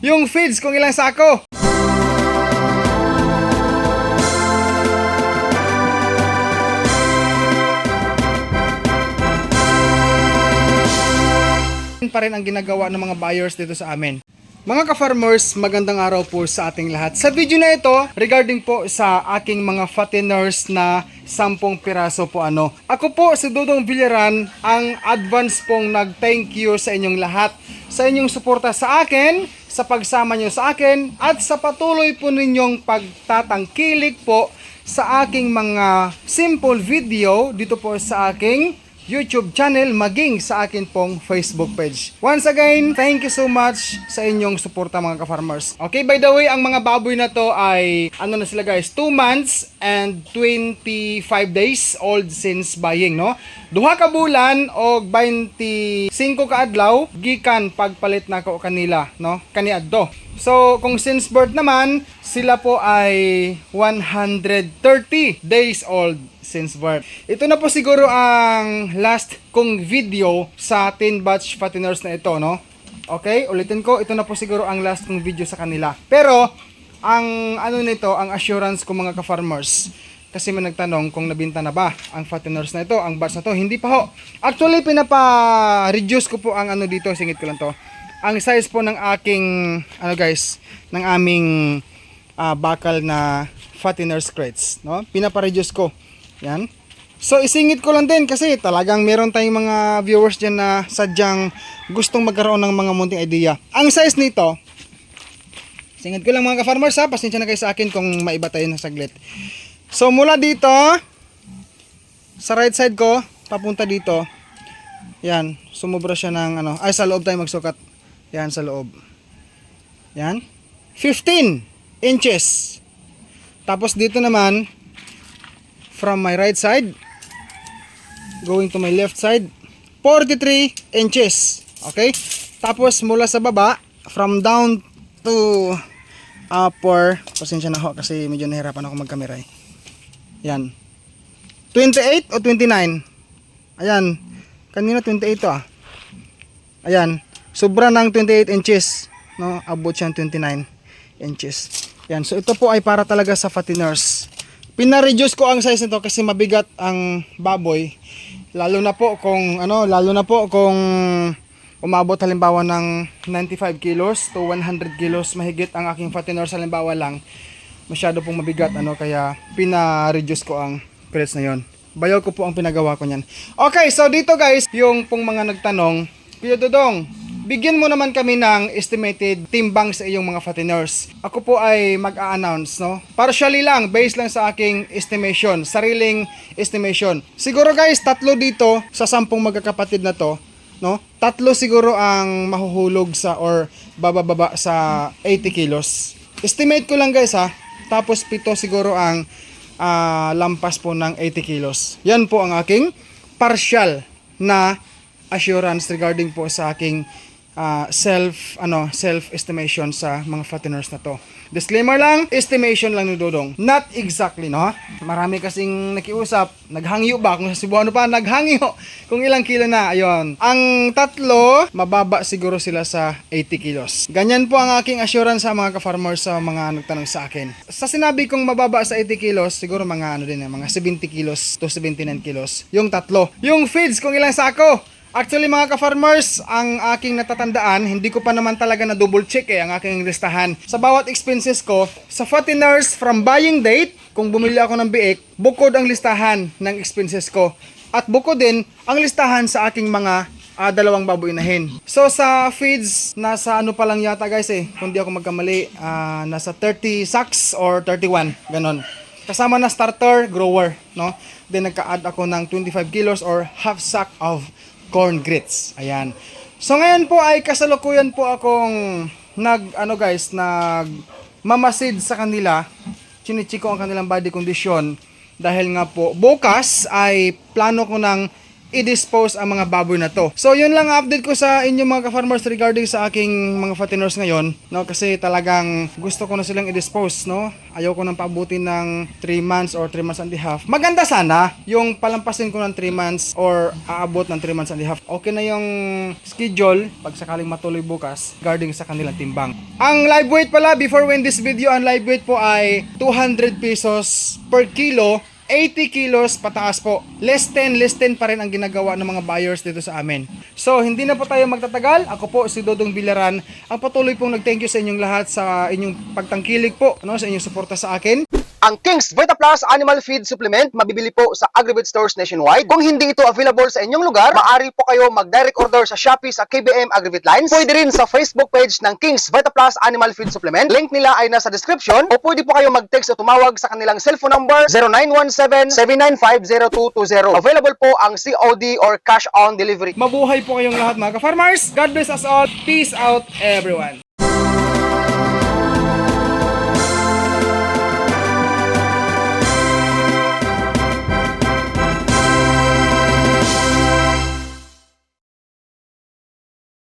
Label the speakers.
Speaker 1: yung feeds kung ilang sako. Pa rin ang ginagawa ng mga buyers dito sa amin. Mga ka-farmers, magandang araw po sa ating lahat. Sa video na ito, regarding po sa aking mga fatteners na 10 piraso po ano. Ako po si Dudong Villaran, ang advance pong nag-thank you sa inyong lahat. Sa inyong suporta sa akin, sa pagsama nyo sa akin, at sa patuloy po ninyong pagtatangkilik po sa aking mga simple video dito po sa aking YouTube channel, maging sa akin pong Facebook page. Once again, thank you so much sa inyong suporta mga ka-farmers. Okay, by the way, ang mga baboy na to ay, ano na sila guys, 2 months and 25 days old since buying, no? Duha ka bulan o 25 ka adlaw, gikan pagpalit na ko kanila, no? Kaniadto. So, kung since birth naman, sila po ay 130 days old since birth. Ito na po siguro ang last kong video sa 10 batch fatteners na ito, no? Okay, ulitin ko, ito na po siguro ang last kong video sa kanila. Pero, ang ano nito, ang assurance ko mga ka-farmers, kasi may nagtanong kung nabinta na ba ang fatteners na ito, ang batch na to, hindi pa ho. Actually, pinapa-reduce ko po ang ano dito, singit ko lang to. Ang size po ng aking, ano guys, ng aming bakal na fatteners crates, no? Pinapa-reduce ko. Yan. So, isingit ko lang din kasi talagang meron tayong mga viewers dyan na sadyang gustong magkaroon ng mga munting idea. Ang size nito, singit ko lang mga ka-farmers ha, pasensya na kayo sa akin kung maiba tayo ng saglit. So, mula dito, sa right side ko, papunta dito, yan, sumubra siya ng ano, ay sa loob tayo magsukat. Yan, sa loob. Yan. 15 inches. Tapos dito naman, from my right side, going to my left side, 43 inches. Okay? Tapos mula sa baba, from down to upper, pasensya na ho kasi medyo nahirapan ako magkamera eh. Yan. 28 o 29? Ayan. Kanina 28 to ah. Ayan. Sobra ng 28 inches, no? Abot siyang 29 inches. Yan, so ito po ay para talaga sa fatteners. Pina-reduce ko ang size nito kasi mabigat ang baboy. Lalo na po kung umabot halimbawa ng 95 kilos to 100 kilos mahigit ang aking fatteners halimbawa lang. Masyado pong mabigat ano, kaya pina-reduce ko ang crates na yon. Bayaw ko po ang pinagawa ko niyan. Okay, so dito guys, yung pong mga nagtanong, Kuya Dudong, bigyan mo naman kami ng estimated timbang sa iyong mga fatteners. Ako po ay mag-a-announce, no? Partially lang, based lang sa aking estimation, sariling estimation. Siguro guys, 3 dito sa 10 magkakapatid na to, no? 3 siguro ang mahuhulog sa or bababa sa 80 kilos. Estimate ko lang guys ha. Tapos 7 siguro ang lampas po ng 80 kilos. Yan po ang aking partial na assurance regarding po sa aking self estimation sa mga fatteners na to. Disclaimer lang, estimation lang ni Dodong, not exactly, no? Marami kasing nakiusap, naghangyo ba kung sa Cebuano pa naghangyo kung ilang kilo na. Ayon, ang 3 mababa siguro sila sa 80 kilos. Ganyan po ang aking assurance sa mga ka-farmers sa mga nagtanong sa akin. Sa sinabi kong mababa sa 80 kilos, siguro mga ano din, mga 70 kilos to 79 kilos yung 3. Yung feeds kung ilang sako. Actually mga ka-farmers, ang aking natatandaan, hindi ko pa naman talaga na double check ang aking listahan. Sa bawat expenses ko, sa fatteners from buying date, kung bumili ako ng biik, bukod ang listahan ng expenses ko. At bukod din ang listahan sa aking mga dalawang baboy na hen. So sa feeds, nasa ano pa lang yata guys kung di ako magkamali, nasa 30 sacks or 31, ganon. Kasama na starter, grower, no? Then nagka-add ako ng 25 kilos or half sack of corn grits. Ayan. So ngayon po ay kasalukuyan po akong nag mamasid sa kanila. Chinichiko ang kanilang body condition dahil nga po bukas ay plano ko ng i-dispose ang mga baboy na to. So yun lang ang update ko sa inyo mga ka-farmers regarding sa aking mga fatteners ngayon, no, kasi talagang gusto ko na silang i-dispose, no. Ayaw ko nang paabutin ng 3 months or 3 months and a half. Maganda sana yung palampasin ko ng 3 months or aabot ng 3 months and a half. Okay na yung schedule pag sakaling matuloy bukas regarding sa kanilang timbang. Ang live weight pala, before when this video, ang live weight po ay 200 pesos per kilo. 80 kilos pataas po. Less 10 pa rin ang ginagawa ng mga buyers dito sa amin. So, hindi na po tayo magtatagal. Ako po si Dodong Bilaran. Ang patuloy pong nag-thank you sa inyong lahat sa inyong pagtangkilik po, no, sa inyong suporta sa akin.
Speaker 2: Ang King's Vita Plus Animal Feed Supplement mabibili po sa Agribit stores nationwide. Kung hindi ito available sa inyong lugar, maaari po kayo mag-direct order sa Shopee sa KBM Agribit Lines. Pwede rin sa Facebook page ng King's Vita Plus Animal Feed Supplement. Link nila ay nasa description. O pwede po kayo mag-text o tumawag sa kanilang cellphone number 0917-795-0220. Available po ang COD or cash on delivery.
Speaker 1: Mabuhay po kayong lahat mga ka-farmers. God bless us all. Peace out everyone.